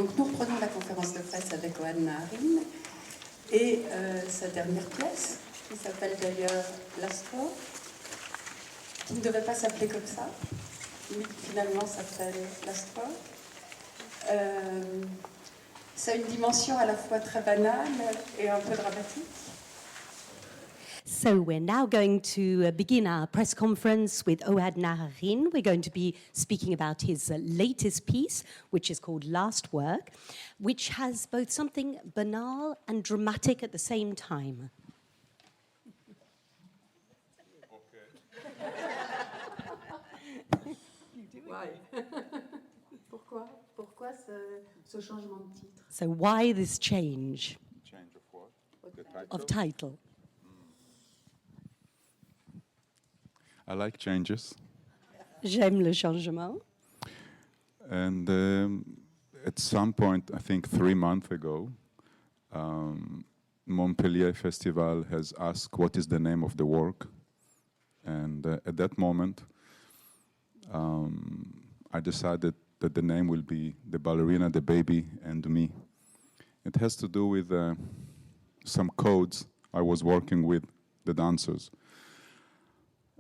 Donc nous reprenons la conférence de presse avec Ohad Naharin et sa dernière pièce, qui s'appelle d'ailleurs Last Word, qui ne devait pas s'appeler comme ça, mais qui finalement s'appelle Last Word. Ça a une dimension à la fois très banale et un peu dramatique. So we're now going to begin our press conference with Ohad Naharin. We're going to be speaking about his latest piece, which is called Last Work, which has both something banal and dramatic at the same time. Why? Pourquoi ce changement de titre? So why this change? Change of what? The title? Of title. I like changes. J'aime le changement. And at some point, I think 3 months ago, Montpellier Festival has asked what is the name of the work. And at that moment, I decided that the name will be The Ballerina, the Baby, and Me. It has to do with some codes I was working with the dancers.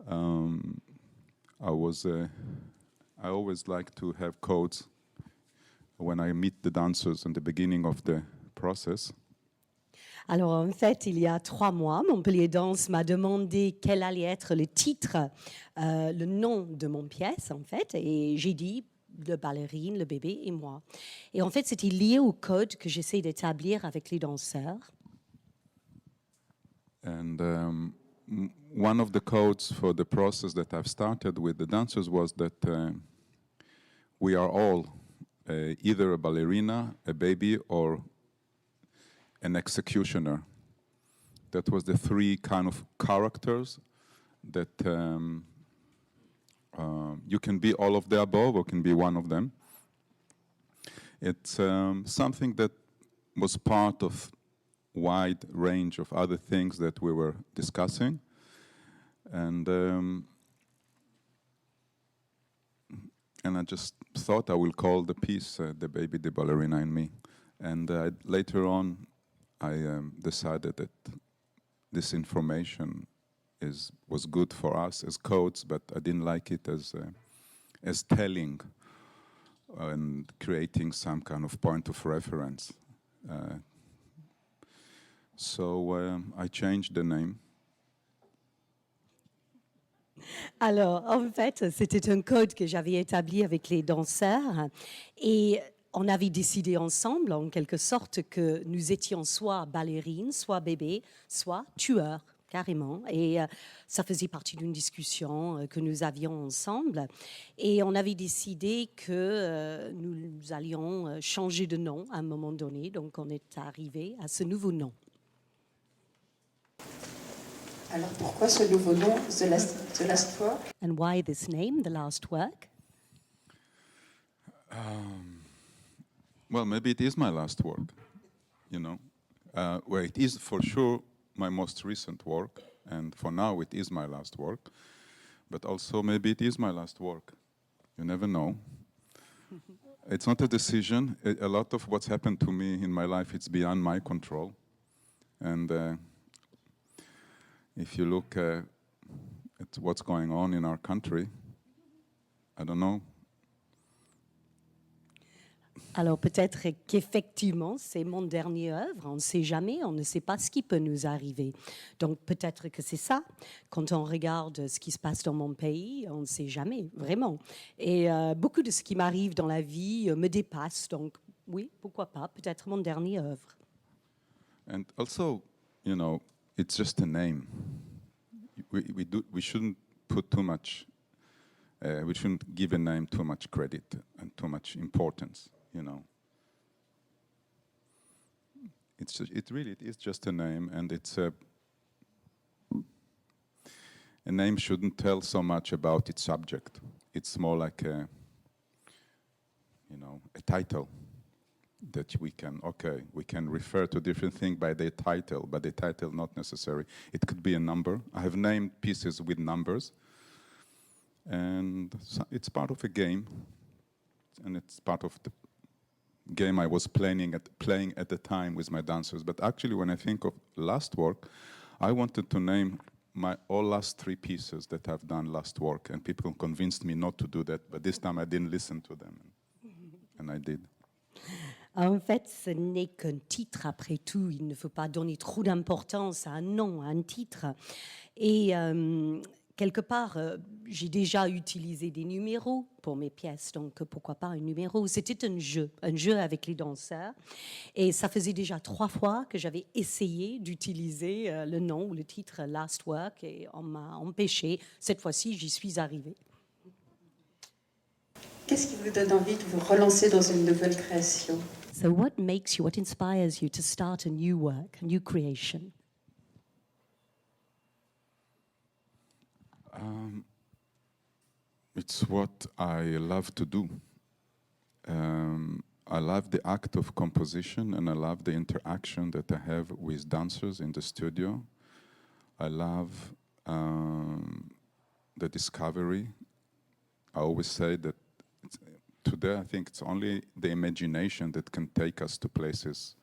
I always like to have codes when I meet the dancers in the beginning of the process. Alors en fait, il y a 3 mois, Montpellier Danse m'a demandé quel allait être le titre, le nom de mon pièce en fait, et j'ai dit le ballerine, le bébé et moi. Et en fait, c'était lié au code que j'essaie d'établir avec les danseurs. And one of the codes for the process that I've started with the dancers was that we are all either a ballerina, a baby, or an executioner. That was the 3 kind of characters that you can be all of the above or can be one of them. It's something that was part of wide range of other things that we were discussing. And I just thought I will call the piece The Baby, the Ballerina, and Me. And later on, I decided that this information was good for us as codes, but I didn't like it as telling and creating some kind of point of reference. So I changed the name. Alors, en fait, c'était un code que j'avais établi avec les danseurs et on avait décidé ensemble, en quelque sorte, que nous étions soit ballerines, soit bébés, soit tueurs, carrément. Et ça faisait partie d'une discussion que nous avions ensemble. Et on avait décidé que nous allions changer de nom à un moment donné. Donc, on est arrivé à ce nouveau nom. Alors pourquoi ce nouveau nom, The Last Word? And why this name, The Last Work? Well, maybe it is my last work, you know. Well, it is for sure my most recent work, and for now it is my last work. But also maybe it is my last work. You never know. It's not a decision. A lot of what's happened to me in my life, it's beyond my control. And if you look at what's going on in our country, I don't know. Alors peut-être qu'effectivement, c'est mon dernier œuvre, on ne sait jamais, on ne sait pas ce qui peut nous arriver. Donc peut-être que c'est ça, quand on regarde ce qui se passe dans mon pays, on ne sait jamais, vraiment. Et beaucoup de ce qui m'arrive dans la vie me dépasse, donc oui, pourquoi pas, peut-être mon dernier œuvre. And also, you know, it's just a name. We shouldn't put too much, we shouldn't give a name too much credit and too much importance, you know. It is just a name, and it's a name shouldn't tell so much about its subject. It's more like a title that we can refer to different things by their title, but the title not necessary. It could be a number. I have named pieces with numbers, and it's part of a game, and it's part of game I was playing at the time with my dancers. But actually, when I think of last work, I wanted to name my all last 3 pieces that I've done last work, and people convinced me not to do that, but this time I didn't listen to them, and I did. En fait, ce n'est qu'un titre après tout. Il ne faut pas donner trop d'importance à un nom, à un titre. Et quelque part, j'ai déjà utilisé des numéros pour mes pièces, donc pourquoi pas un numéro. C'était un jeu avec les danseurs. Et ça faisait déjà 3 fois que j'avais essayé d'utiliser le nom ou le titre Last Work et on m'a empêché. Cette fois-ci, j'y suis arrivée. Qu'est-ce qui vous donne envie de vous relancer dans une nouvelle création? So what inspires you to start a new work, a new creation? It's what I love to do. I love the act of composition, and I love the interaction that I have with dancers in the studio. I love the discovery. I always say that today I think it's only the imagination that can take us to places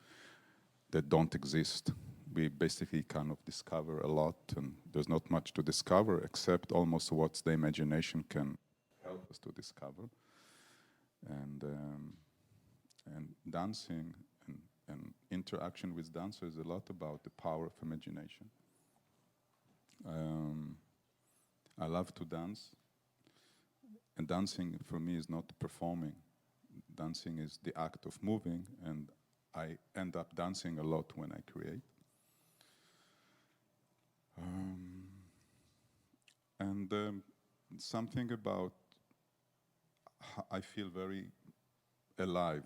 that don't exist. We basically kind of discover a lot, and there's not much to discover except almost what the imagination can help us to discover. And dancing and interaction with dancers is a lot about the power of imagination. I love to dance, and dancing for me is not performing. Dancing is the act of moving, and I end up dancing a lot when I create. Something about I feel very alive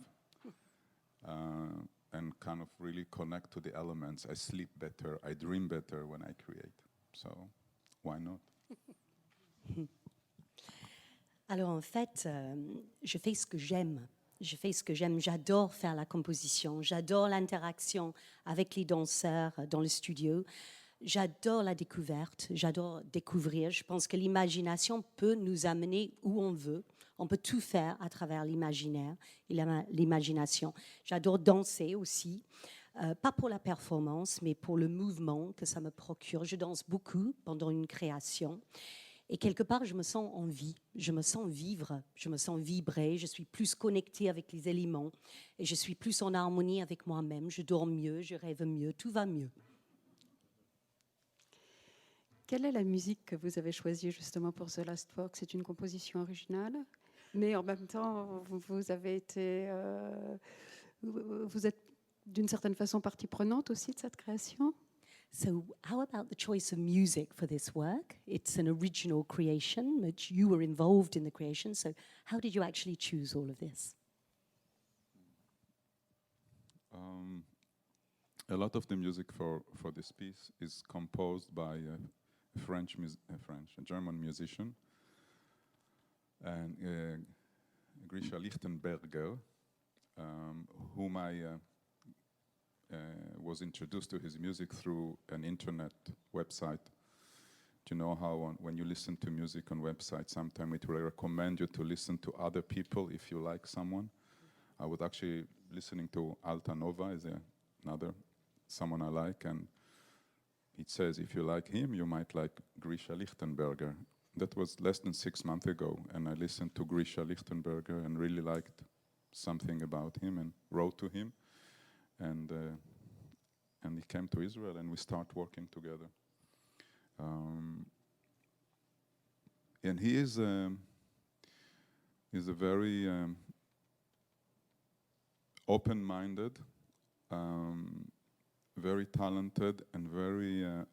and kind of really connect to the elements. I sleep better, I dream better when I create. So why not? Alors en fait, je fais ce que j'aime. Je fais ce que j'aime. J'adore faire la composition. J'adore l'interaction avec les danseurs dans le studio. J'adore la découverte. J'adore découvrir. Je pense que l'imagination peut nous amener où on veut. On peut tout faire à travers l'imaginaire et l'imagination. J'adore danser aussi. Pas pour la performance, mais pour le mouvement que ça me procure. Je danse beaucoup pendant une création. Et quelque part, je me sens en vie, je me sens vivre, je me sens vibrer, je suis plus connectée avec les éléments et je suis plus en harmonie avec moi-même. Je dors mieux, je rêve mieux, tout va mieux. Quelle est la musique que vous avez choisie justement pour The Last Walk? C'est une composition originale, mais en même temps, vous avez été, vous êtes d'une certaine façon partie prenante aussi de cette création? So how about the choice of music for this work? It's an original creation, but you were involved in the creation. So how did you actually choose all of this? A lot of the music for this piece is composed by a German musician, and Grisha Lichtenberger, whom I was introduced to his music through an internet website. Do you know how when you listen to music on websites, sometimes it will recommend you to listen to other people if you like someone? I was actually listening to Alta Nova, is someone I like, and it says if you like him, you might like Grisha Lichtenberger. That was less than 6 months ago, and I listened to Grisha Lichtenberger and really liked something about him and wrote to him. And he came to Israel, and we start working together. And he is a very open-minded, very talented, and very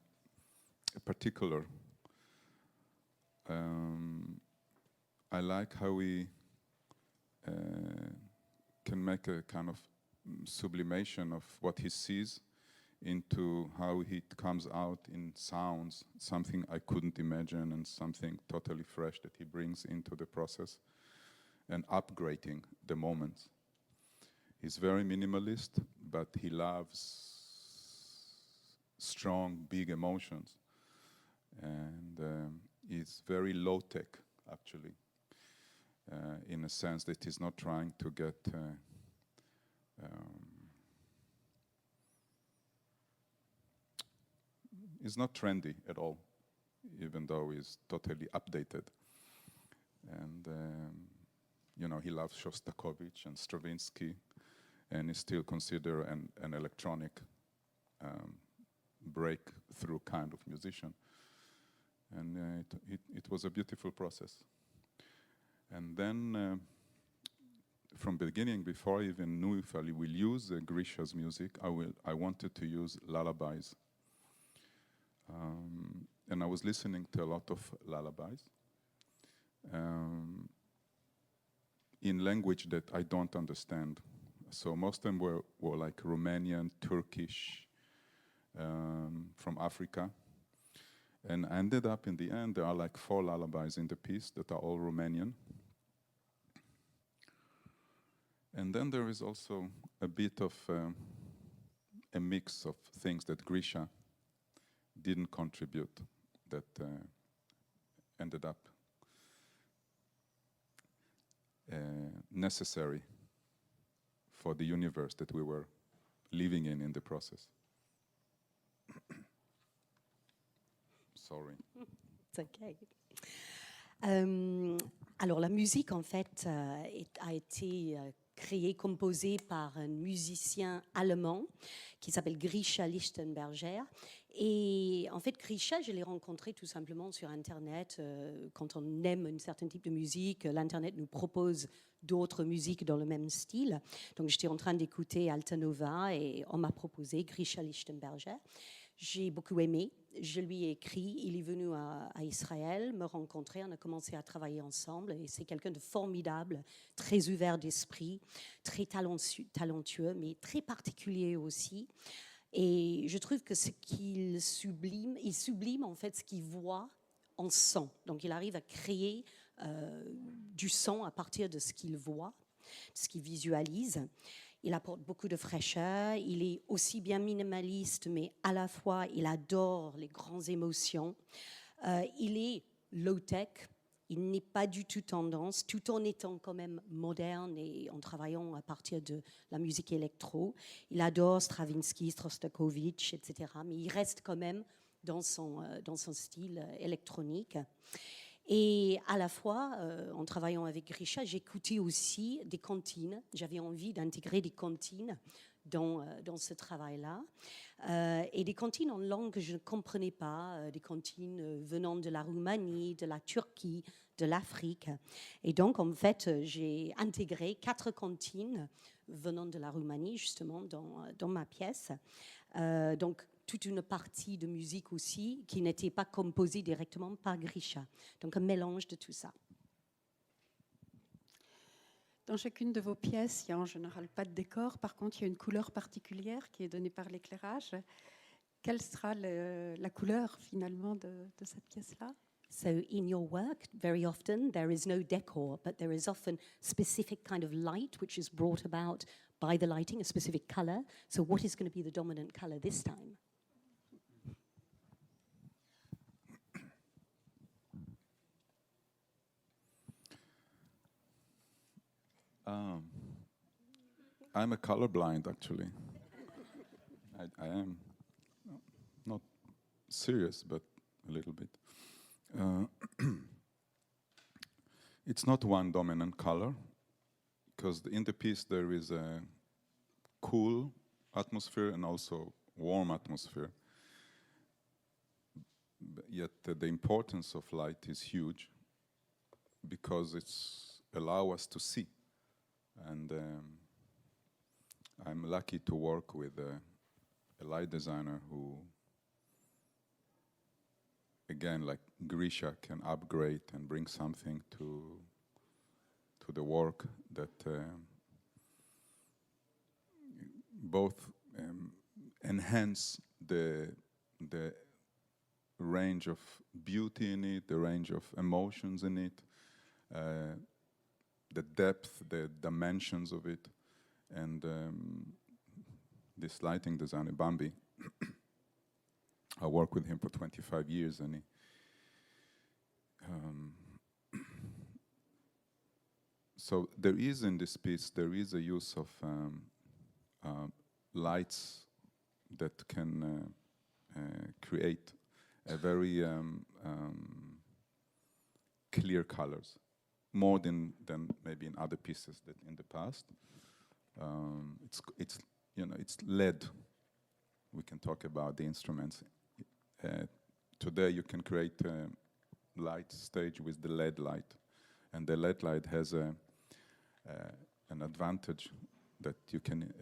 particular. I like how he can make a kind of sublimation of what he sees into how it comes out in sounds, something I couldn't imagine and something totally fresh that he brings into the process, and upgrading the moments. He's very minimalist, but he loves strong, big emotions, and he's very low-tech, actually, in a sense that he's not trying to get It's not trendy at all, even though it's totally updated. And he loves Shostakovich and Stravinsky, and is still considered an electronic breakthrough kind of musician. And it was a beautiful process. And then, from the beginning, before I even knew if I will use Grisha's music, I wanted to use lullabies. And I was listening to a lot of lullabies in language that I don't understand. So most of them were like Romanian, Turkish, from Africa. And I ended up in the end, there are like 4 lullabies in the piece that are all Romanian. And then there is also a bit of a mix of things that Grisha didn't contribute, that ended up necessary for the universe that we were living in the process. Sorry. It's okay. Alors la musique en fait a été créée, composée par un musicien allemand qui s'appelle Grisha Lichtenberger. Et en fait, Grisha, je l'ai rencontré tout simplement sur Internet. Quand on aime un certain type de musique, l'Internet nous propose d'autres musiques dans le même style. Donc j'étais en train d'écouter Altanova et on m'a proposé Grisha Lichtenberger. J'ai beaucoup aimé, je lui ai écrit, il est venu à Israël me rencontrer, on a commencé à travailler ensemble et c'est quelqu'un de formidable, très ouvert d'esprit, très talentueux, mais très particulier aussi. Et je trouve que ce qu'il sublime, il sublime en fait ce qu'il voit en son. Donc il arrive à créer du son à partir de ce qu'il voit, de ce qu'il visualise. Il apporte beaucoup de fraîcheur, il est aussi bien minimaliste, mais à la fois, il adore les grandes émotions. Il est low-tech, il n'est pas du tout tendance, tout en étant quand même moderne et en travaillant à partir de la musique électro. Il adore Stravinsky, Shostakovich, etc., mais il reste quand même dans son style électronique. Et à la fois, en travaillant avec Grisha, j'écoutais aussi des cantines. J'avais envie d'intégrer des cantines dans ce travail-là. Et des cantines en langue que je ne comprenais pas, des cantines venant de la Roumanie, de la Turquie, de l'Afrique. Et donc, en fait, j'ai intégré 4 cantines venant de la Roumanie, justement, dans ma pièce. Donc, toute une partie de musique aussi qui n'était pas composée directement par Grisha. Donc un mélange de tout ça. Dans chacune de vos pièces, il n'y a en général pas de décor. Par contre, il y a une couleur particulière qui est donnée par l'éclairage. Quelle sera la couleur finalement de cette pièce-là? So in your work, very often there is no decor, but there is often specific kind of light which is brought about by the lighting, a specific color. So what is going to be the dominant color this time? I'm a colorblind, actually. I am not serious, but a little bit. It's not one dominant color, because in the piece there is a cool atmosphere and also warm atmosphere. Yet the importance of light is huge, because it's allow us to see. And I'm lucky to work with a light designer who, again, like Grisha, can upgrade and bring something to the work that both enhance the range of beauty in it, the range of emotions in it, the depth, the dimensions of it. And this lighting designer, Bambi, I worked with him for 25 years, and so there is in this piece, there is a use of lights that can create a very clear colors, more than maybe in other pieces that in the past. It's you know, it's LED. We can talk about the instruments. Today you can create a light stage with the LED light, and the LED light has an advantage that you can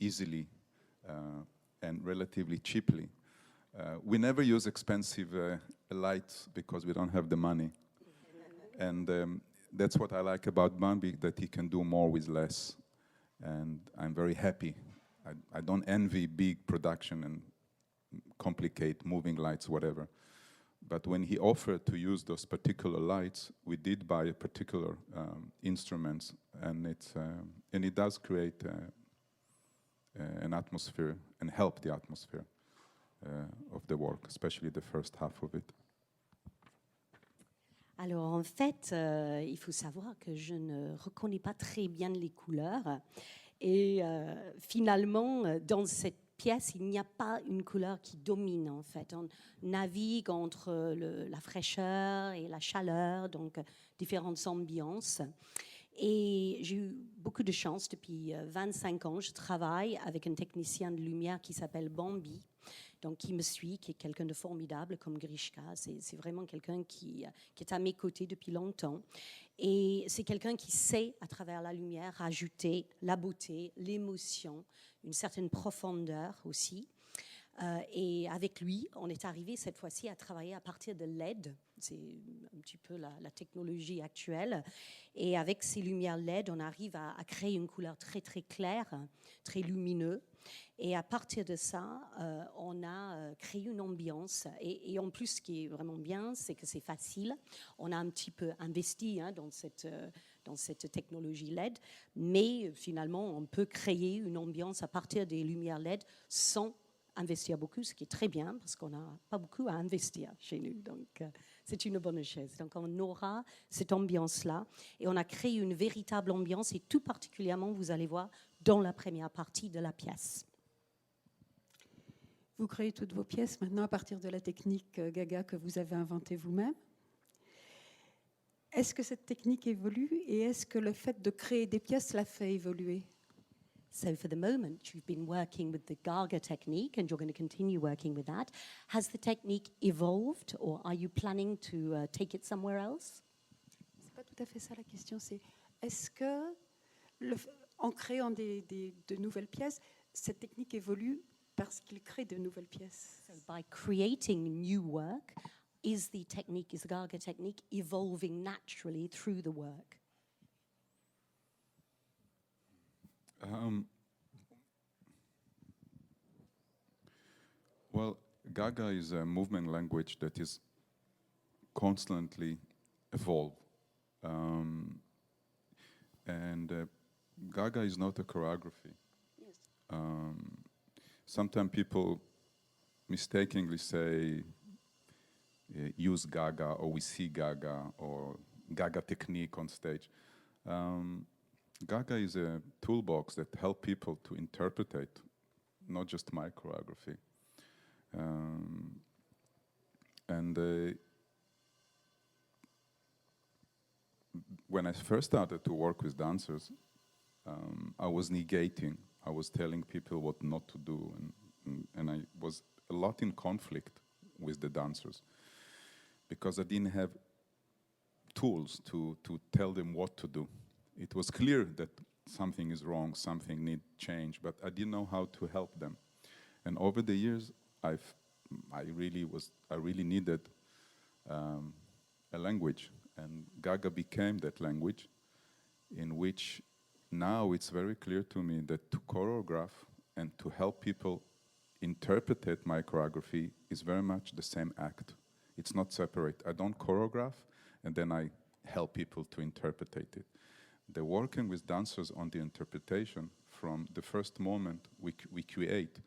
easily and relatively cheaply. We never use expensive lights because we don't have the money. And that's what I like about Bambi, that he can do more with less. And I'm very happy. I don't envy big production and complicate moving lights, whatever. But when he offered to use those particular lights, we did buy a particular instruments, and it does create an atmosphere and help the atmosphere of the work, especially the first half of it. Alors en fait, il faut savoir que je ne reconnais pas très bien les couleurs. Et finalement, dans cette pièce, il n'y a pas une couleur qui domine en fait. On navigue entre la fraîcheur et la chaleur, donc différentes ambiances. Et j'ai eu beaucoup de chance. Depuis 25 ans, je travaille avec un technicien de lumière qui s'appelle Bambi, donc qui me suit, qui est quelqu'un de formidable comme Grishka. C'est vraiment quelqu'un qui est à mes côtés depuis longtemps. Et c'est quelqu'un qui sait, à travers la lumière, rajouter la beauté, l'émotion, une certaine profondeur aussi. Et avec lui, on est arrivé cette fois-ci à travailler à partir de LED. C'est un petit peu la technologie actuelle. Et avec ces lumières LED, on arrive à créer une couleur très, très claire, très lumineuse. Et à partir de ça, on a créé une ambiance. Et en plus, ce qui est vraiment bien, c'est que c'est facile. On a un petit peu investi dans cette technologie LED. Mais finalement, on peut créer une ambiance à partir des lumières LED sans investir beaucoup, ce qui est très bien parce qu'on n'a pas beaucoup à investir chez nous. Donc, c'est une bonne chose. Donc, on aura cette ambiance-là et on a créé une véritable ambiance et tout particulièrement, vous allez voir, dans la première partie de la pièce. Vous créez toutes vos pièces maintenant à partir de la technique Gaga que vous avez inventée vous-même. Est-ce que cette technique évolue et est-ce que le fait de créer des pièces l'a fait évoluer? So for the moment, you've been working with the Gaga technique and you're going to continue working with that. Has the technique evolved or are you planning to take it somewhere else? C'est pas tout à fait ça la question, c'est est-ce que en créant de nouvelles pièces, cette technique évolue parce qu'il crée de nouvelles pièces? So by creating new work, is the Gaga technique evolving naturally through the work? Well, Gaga is a movement language that is constantly evolved. And Gaga is not a choreography. Yes. Sometimes people mistakenly say, use Gaga, or we see Gaga, or Gaga technique on stage. Gaga is a toolbox that helps people to interpret, not just my choreography. When I first started to work with dancers, I was negating. I was telling people what not to do, and I was a lot in conflict with the dancers because I didn't have tools to tell them what to do. It was clear that something is wrong, something needs change, but I didn't know how to help them. And over the years, I really needed a language, and Gaga became that language, in which now it's very clear to me that to choreograph and to help people interpret my choreography is very much the same act. It's not separate. I don't choreograph and then I help people to interpret it. The working with dancers on the interpretation from the first moment we create.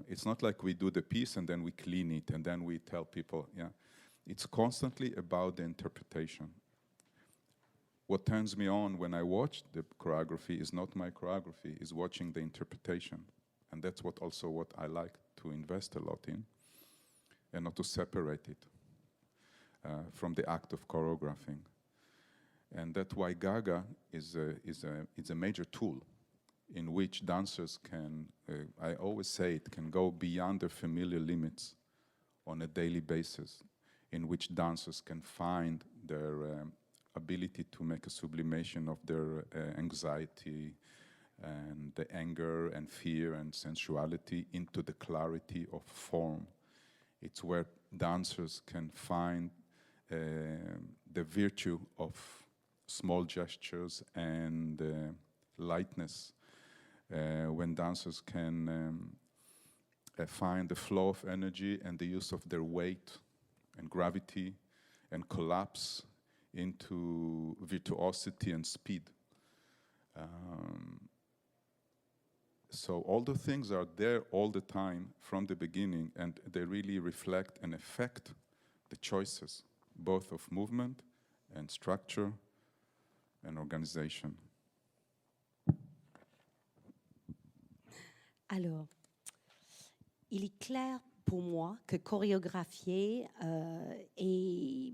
It's not like we do the piece and then we clean it and then we tell people, yeah. It's constantly about the interpretation. what turns me on when I watch the choreography is not my choreography, is watching the interpretation. And that's what I like to invest a lot in, and not to separate it from the act of choreographing. And that's why Gaga is a major tool in which dancers can, I always say it, can go beyond their familiar limits on a daily basis, in which dancers can find their ability to make a sublimation of their anxiety and the anger and fear and sensuality into the clarity of form. It's where dancers can find the virtue of small gestures and lightness, when dancers can find the flow of energy and the use of their weight and gravity and collapse into virtuosity and speed. So all the things are there all the time from the beginning, and they really reflect and affect the choices, both of movement and structure and organization. Alors, il est clair pour moi que chorégraphier et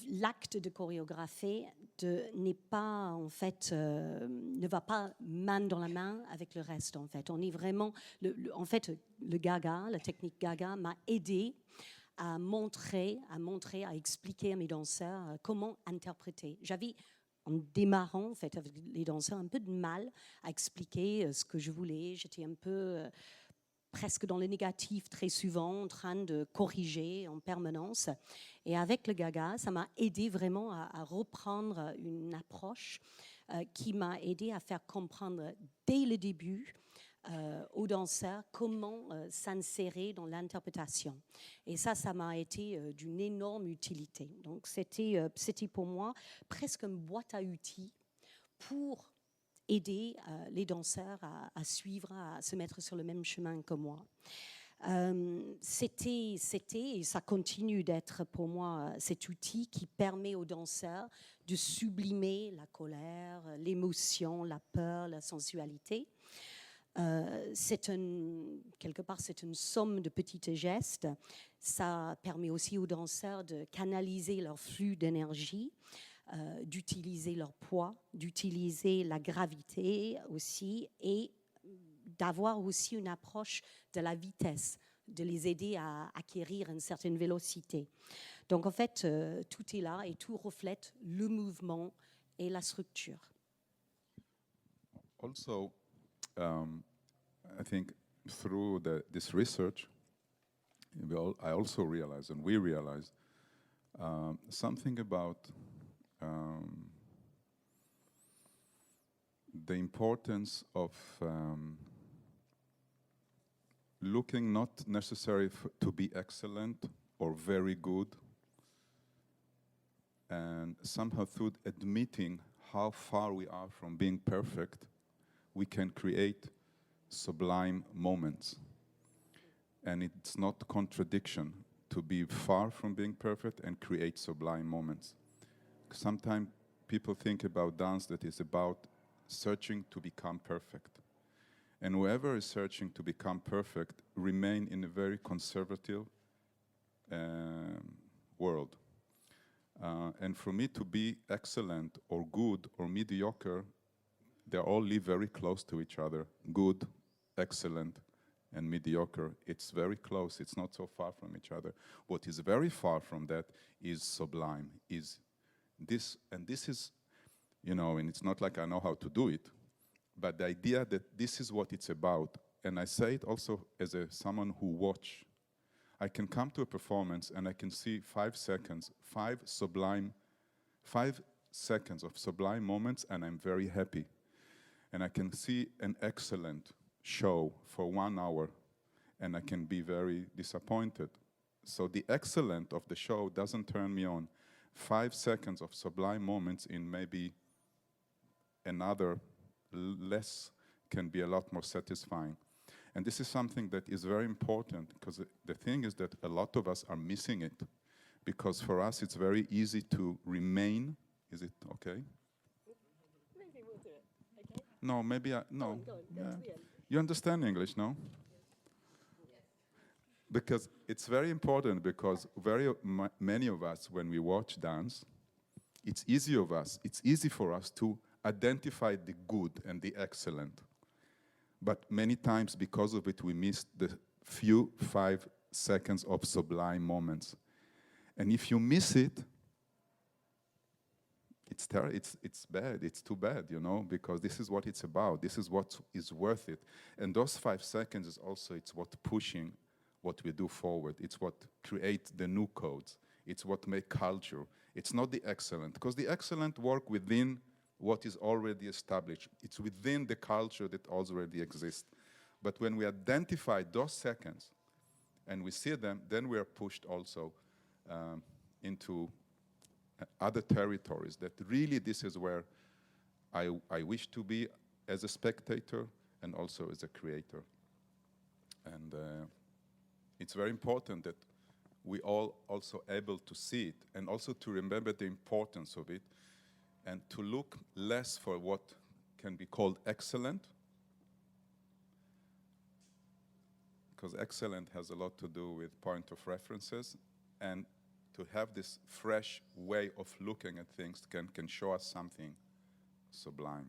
l'acte de chorégraphier n'est pas, en fait, ne va pas main dans la main avec le reste, en fait. On est vraiment, en fait, le Gaga, la technique Gaga m'a aidé à montrer, à expliquer à mes danseurs comment interpréter. J'avais, en démarrant, en fait, avec les danseurs, un peu de mal à expliquer ce que je voulais. J'étais un peu presque dans le négatif très souvent, en train de corriger en permanence. Et avec le Gaga, ça m'a aidé vraiment à reprendre une approche qui m'a aidé à faire comprendre dès le début aux danseurs comment s'insérer dans l'interprétation. Et ça m'a été d'une énorme utilité. Donc c'était pour moi presque une boîte à outils pour aider les danseurs à suivre, à se mettre sur le même chemin que moi. C'était, et ça continue d'être pour moi cet outil qui permet aux danseurs de sublimer la colère, l'émotion, la peur, la sensualité. Quelque part, c'est une somme de petits gestes. Ça permet aussi aux danseurs de canaliser leur flux d'énergie, d'utiliser leur poids, d'utiliser la gravité aussi, et d'avoir aussi une approche de la vitesse, de les aider à acquérir une certaine vélocité. Donc en fait, tout est là et tout reflète le mouvement et la structure. Also, I think through this research, I also realized, and we realized, something about the importance of looking not necessarily to be excellent or very good, and somehow through admitting how far we are from being perfect, we can create sublime moments. And it's not contradiction to be far from being perfect and create sublime moments. Sometimes people think about dance that is about searching to become perfect. And whoever is searching to become perfect remain in a very conservative world. And for me to be excellent or good or mediocre, they all live very close to each other. Good, excellent, and mediocre. It's very close. It's not so far from each other. What is very far from that is sublime. Is this, and this is, you know, and it's not like I know how to do it, but the idea that this is what it's about. And I say it also as someone who watch. I can come to a performance and I can see 5 seconds, 5 seconds of sublime moments, and I'm very happy. And I can see an excellent show for 1 hour, and I can be very disappointed. So the excellent of the show doesn't turn me on. 5 seconds of sublime moments in maybe another less can be a lot more satisfying. And this is something that is very important, because the thing is that a lot of us are missing it, because for us it's very easy to remain Is it okay? Maybe we'll do it. Okay. No, maybe I, no. Go on. Yeah. To the end. You understand English, no? Because it's very important because many of us, when we watch dance, it's easy for us to identify the good and the excellent. But many times, because of it, we miss the few 5 seconds of sublime moments. And if you miss it, it's bad. It's too bad, you know, because this is what it's about. This is what is worth it. And those 5 seconds is also, it's what pushing what we do forward. It's what creates the new codes. It's what make culture. It's not the excellent, because the excellent work within what is already established. It's within the culture that already exists. But when we identify those seconds and we see them, then we are pushed also into other territories that really this is where I wish to be as a spectator and also as a creator. And it's very important that we all also able to see it and also to remember the importance of it and to look less for what can be called excellent, because excellent has a lot to do with point of references, and to have this fresh way of looking at things can show us something sublime.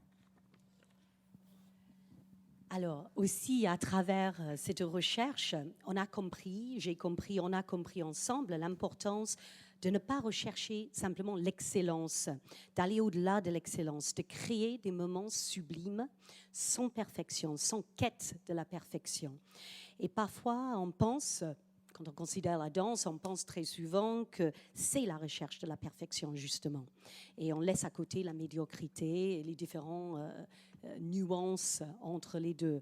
Alors, aussi, à travers cette recherche, on a compris, j'ai compris, on a compris ensemble l'importance de ne pas rechercher simplement l'excellence, d'aller au-delà de l'excellence, de créer des moments sublimes sans perfection, sans quête de la perfection. Et parfois, on pense, quand on considère la danse, on pense très souvent que c'est la recherche de la perfection, justement. Et on laisse à côté la médiocrité et les différentes nuances entre les deux.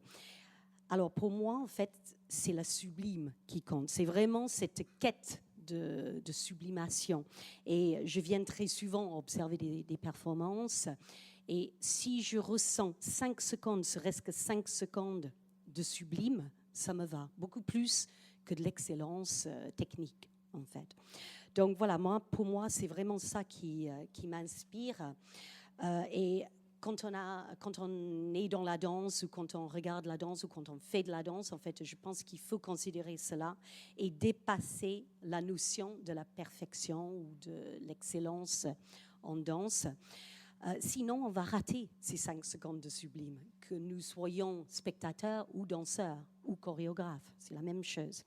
Alors pour moi, en fait, c'est la sublime qui compte. C'est vraiment cette quête de sublimation. Et je viens très souvent observer des performances. Et si je ressens 5 secondes, serait-ce que 5 secondes de sublime, ça me va. Beaucoup plus que de l'excellence technique, en fait. Donc voilà, pour moi, c'est vraiment ça qui m'inspire. Et quand on est dans la danse, ou quand on regarde la danse, ou quand on fait de la danse, en fait, je pense qu'il faut considérer cela et dépasser la notion de la perfection ou de l'excellence en danse. Sinon, on va rater ces 5 secondes de sublime, que nous soyons spectateurs ou danseurs ou chorégraphes, c'est la même chose.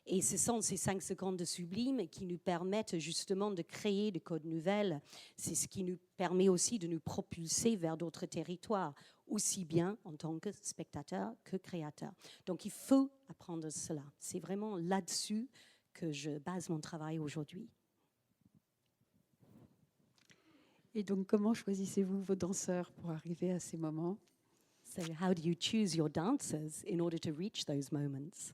Et ce sont ces 5 secondes de sublime qui nous permettent justement de créer des codes nouvelles. C'est ce qui nous permet aussi de nous propulser vers d'autres territoires, aussi bien en tant que spectateurs que créateurs. Donc il faut apprendre cela. C'est vraiment là-dessus que je base mon travail aujourd'hui. Et donc, comment choisissez-vous vos danseurs pour arriver à ces moments? So how do you choose your dancers in order to reach those moments?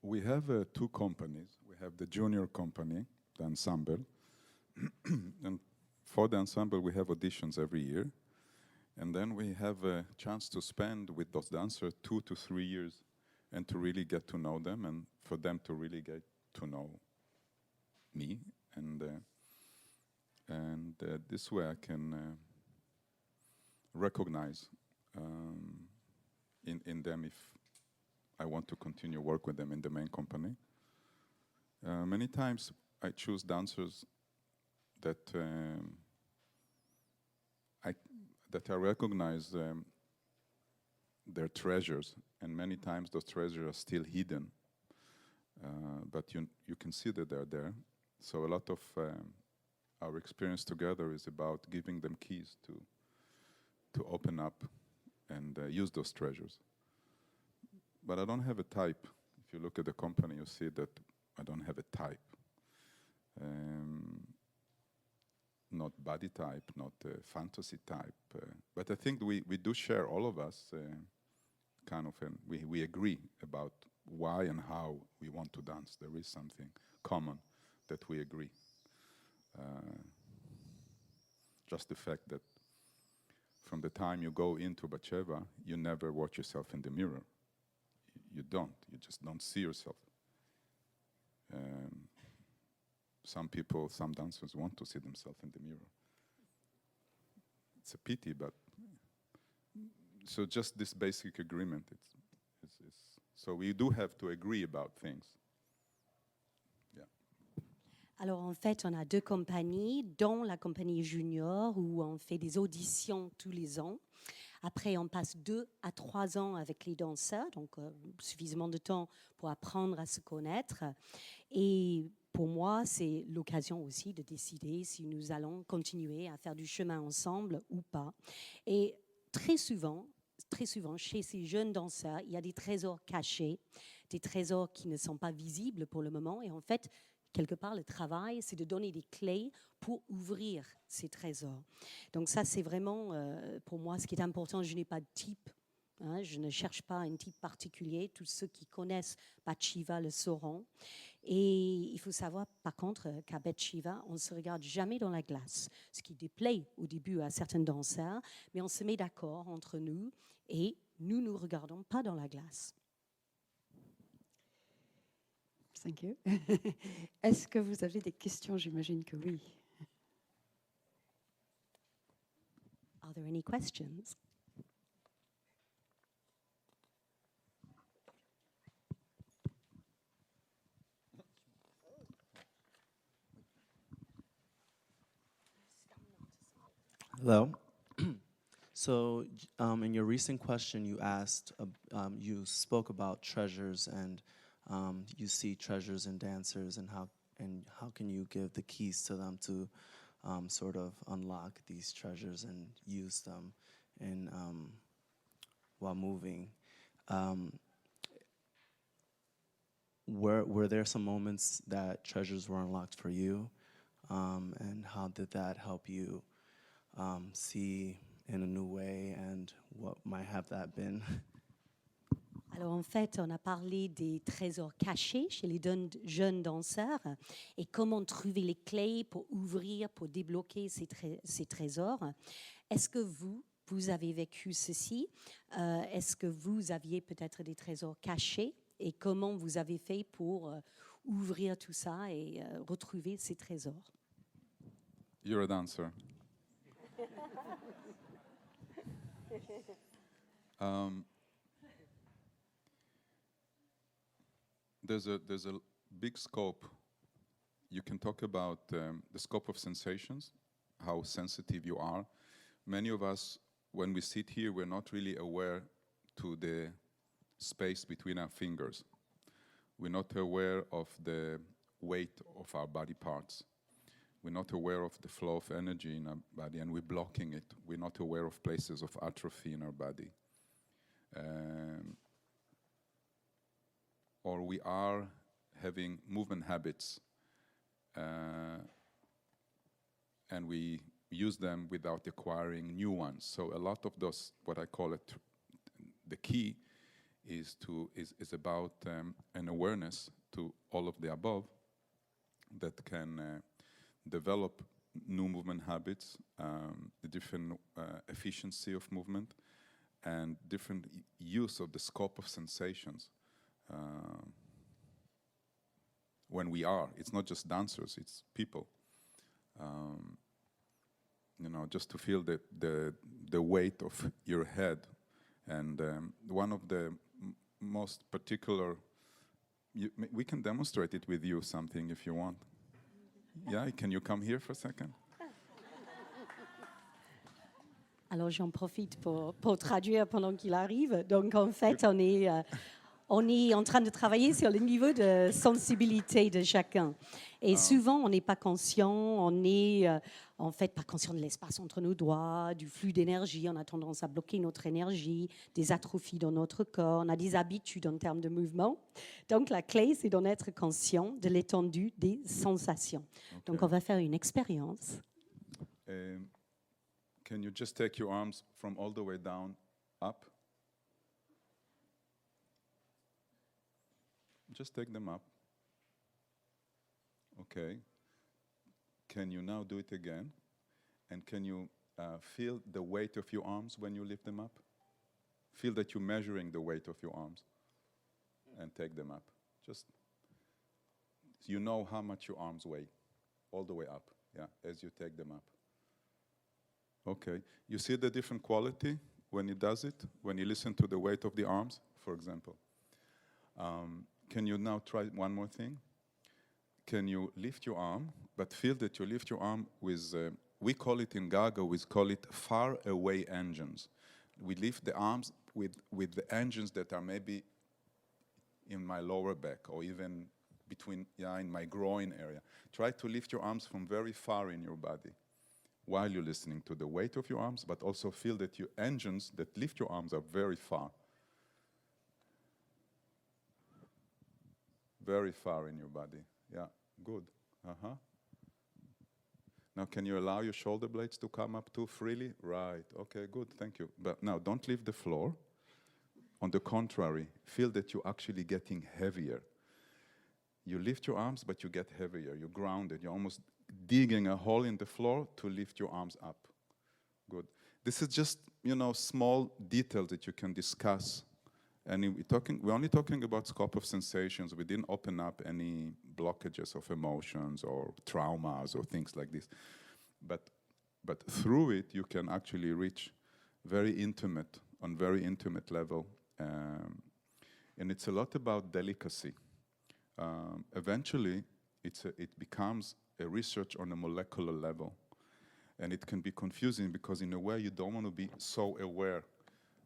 We have 2 companies. We have the junior company, the ensemble. And for the ensemble, we have auditions every year. And then we have a chance to spend with those dancers 2 to 3 years and to really get to know them and for them to really get to know me. And this way I can recognize in them if I want to continue work with them in the main company. Many times I choose dancers that I recognize their treasures, and many times those treasures are still hidden, but you can see that they're there. So a lot of our experience together is about giving them keys to open up and use those treasures. But I don't have a type. If you look at the company, you see that I don't have a type. Not body type, not fantasy type. But I think we do share, all of us, kind of, and we agree about why and how we want to dance. There is something common that we agree. Just the fact that from the time you go into Batsheva, you never watch yourself in the mirror. You don't. You just don't see yourself. some people, some dancers want to see themselves in the mirror. It's a pity, but so just this basic agreement. So we do have to agree about things. Alors en fait, on a deux compagnies, dont la compagnie junior où on fait des auditions tous les ans. Après, on passe 2 à 3 ans avec les danseurs, donc suffisamment de temps pour apprendre à se connaître. Et pour moi, c'est l'occasion aussi de décider si nous allons continuer à faire du chemin ensemble ou pas. Et très souvent, chez ces jeunes danseurs, il y a des trésors cachés, des trésors qui ne sont pas visibles pour le moment. Et en fait, quelque part, le travail, c'est de donner des clés pour ouvrir ces trésors. Donc ça, c'est vraiment, pour moi, ce qui est important. Je n'ai pas de type. Je ne cherche pas un type particulier. Tous ceux qui connaissent Bat Shiva le sauront. Et il faut savoir, par contre, qu'à Bat Shiva, on ne se regarde jamais dans la glace, ce qui déplaît au début à certains danseurs, mais on se met d'accord entre nous et nous ne nous regardons pas dans la glace. Thank you. Est-ce que vous avez des questions? J'imagine que oui. Are there any questions? Hello. So, in your recent question, you asked, you spoke about treasures, and you see treasures in dancers, and how can you give the keys to them to sort of unlock these treasures and use them in while moving. Were there some moments that treasures were unlocked for you, and how did that help you see in a new way, and what might have that been? Alors en fait, on a parlé des trésors cachés chez les jeunes danseurs et comment trouver les clés pour ouvrir, pour débloquer ces trésors. Est-ce que vous avez vécu ceci? Est-ce que vous aviez peut-être des trésors cachés et comment vous avez fait pour ouvrir tout ça et retrouver ces trésors? You're a dancer. There's a big scope. You can talk about the scope of sensations, how sensitive you are. Many of us, when we sit here, we're not really aware to the space between our fingers. We're not aware of the weight of our body parts. We're not aware of the flow of energy in our body, and we're blocking it. We're not aware of places of atrophy in our body. Or we are having movement habits, and we use them without acquiring new ones. So a lot of those, what I call it, the key is about an awareness to all of the above that can develop new movement habits, the different efficiency of movement, and different use of the scope of sensations. When we are, it's not just dancers, it's people. Just to feel the weight of your head. And one of the most particular, we can demonstrate it with you something if you want. Yeah, can you come here for a second? Alors j'en profite pour traduire pendant qu'il arrive. Donc en fait, on est en train de travailler sur le niveau de sensibilité de chacun. Et souvent, on n'est pas conscient, on n'est en fait pas conscient de l'espace entre nos doigts, du flux d'énergie. On a tendance à bloquer notre énergie, des atrophies dans notre corps, on a des habitudes en termes de mouvement. Donc la clé, c'est d'en être conscient de l'étendue des sensations. Okay. Donc on va faire une expérience. Can you just take your arms from all the way down, up? Just take them up. Okay. Can you now do it again? And can you feel the weight of your arms when you lift them up? Feel that you're measuring the weight of your arms and take them up. Just, you know how much your arms weigh. all the way up, yeah, as you take them up. Okay, you see the different quality when he does it, when you listen to the weight of the arms, for example. Can you now try one more thing? Can you lift your arm, but feel that you lift your arm with, we call it in Gaga, we call it far away engines. We lift the arms with the engines that are maybe in my lower back or even between, in my groin area. Try to lift your arms from very far in your body while you're listening to the weight of your arms, but also feel that your engines that lift your arms are very far. Very far in your body. Yeah, good. Now, can you allow your shoulder blades to come up too freely? Right, okay, good, thank you. But now, don't leave the floor. On the contrary, feel that you're actually getting heavier. You lift your arms, but you get heavier. You're grounded. You're almost digging a hole in the floor to lift your arms up. Good. This is just, small details that you can discuss. And we're only talking about scope of sensations. We didn't open up any blockages of emotions or traumas or things like this. But through it, you can actually reach very intimate level. And it's a lot about delicacy. Eventually, it becomes a research on a molecular level. And it can be confusing because in a way you don't want to be so aware.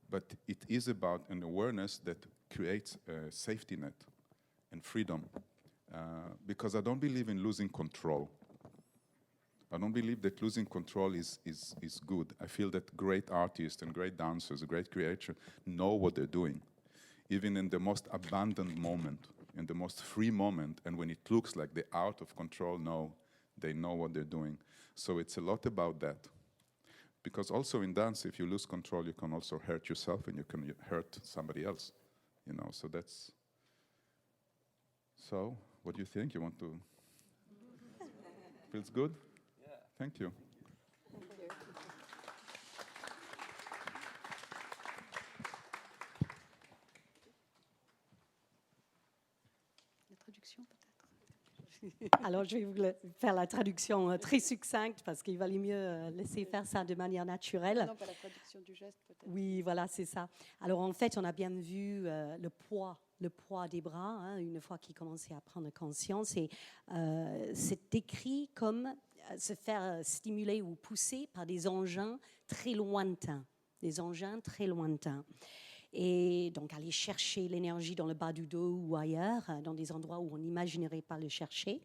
But it is about an awareness that creates a safety net and freedom. Because I don't believe in losing control. I don't believe that losing control is good. I feel that great artists and great dancers, great creators know what they're doing. Even in the most abandoned moment, in the most free moment, and when it looks like they're out of control, no, they know what they're doing. So it's a lot about that. Because also in dance, if you lose control, you can also hurt yourself and you can hurt somebody else. So that's... So, what do you think? You want to... Feels good? Yeah. Thank you. La traduction peut-être. Alors, je vais vous faire la traduction très succincte parce qu'il valait mieux laisser faire ça de manière naturelle. Non, pas la traduction du geste peut-être. Oui, voilà, c'est ça. Alors, en fait, on a bien vu le poids des bras, une fois qu'ils commençaient à prendre conscience. Et c'est décrit comme se faire stimuler ou pousser par des engins très lointains. Des engins très lointains. Et donc aller chercher l'énergie dans le bas du dos ou ailleurs, dans des endroits où on n'imaginerait pas le chercher.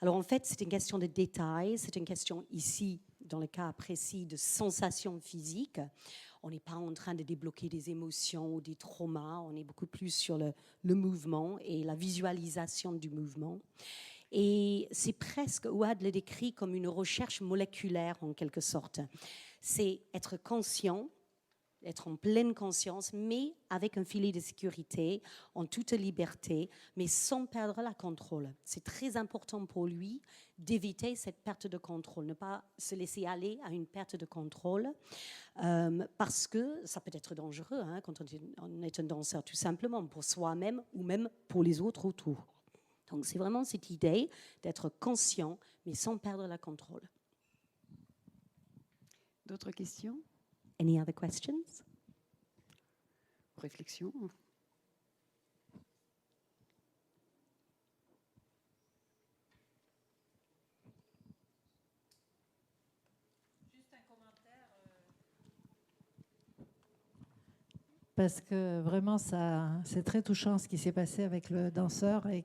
Alors en fait, c'est une question de détails, c'est une question ici, dans le cas précis, de sensations physiques. On n'est pas en train de débloquer des émotions ou des traumas, on est beaucoup plus sur le mouvement et la visualisation du mouvement. Et c'est presque, Ouad le décrit comme une recherche moléculaire en quelque sorte. C'est être conscient, être en pleine conscience, mais avec un filet de sécurité, en toute liberté, mais sans perdre la contrôle. C'est très important pour lui d'éviter cette perte de contrôle, ne pas se laisser aller à une perte de contrôle, parce que ça peut être dangereux quand on est un danseur, tout simplement, pour soi-même ou même pour les autres autour. Donc c'est vraiment cette idée d'être conscient, mais sans perdre la contrôle. D'autres questions? Any other questions? Réflexion. Juste un commentaire. Parce que vraiment, c'est très touchant ce qui s'est passé avec le danseur. Et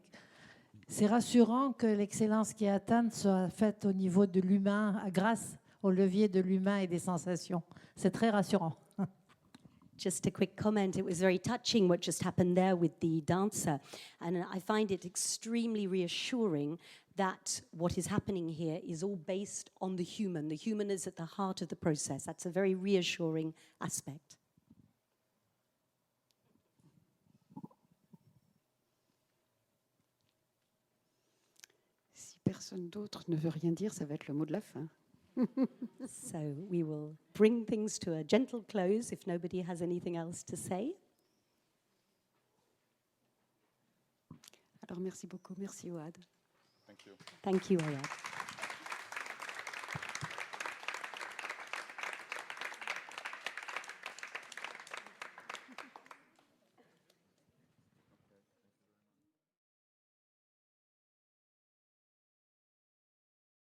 c'est rassurant que l'excellence qui est atteinte soit faite au niveau de l'humain, grâce au levier de l'humain et des sensations. C'est très rassurant. Just a quick comment. It was very touching what just happened there with the dancer. And I find it extremely reassuring that what is happening here is all based on the human. The human is at the heart of the process. That's a very reassuring aspect. Si personne d'autre ne veut rien dire, ça va être le mot de la fin. So we will bring things to a gentle close if nobody has anything else to say. Alors merci beaucoup, merci Ouad. Thank you. Thank you, Ouad.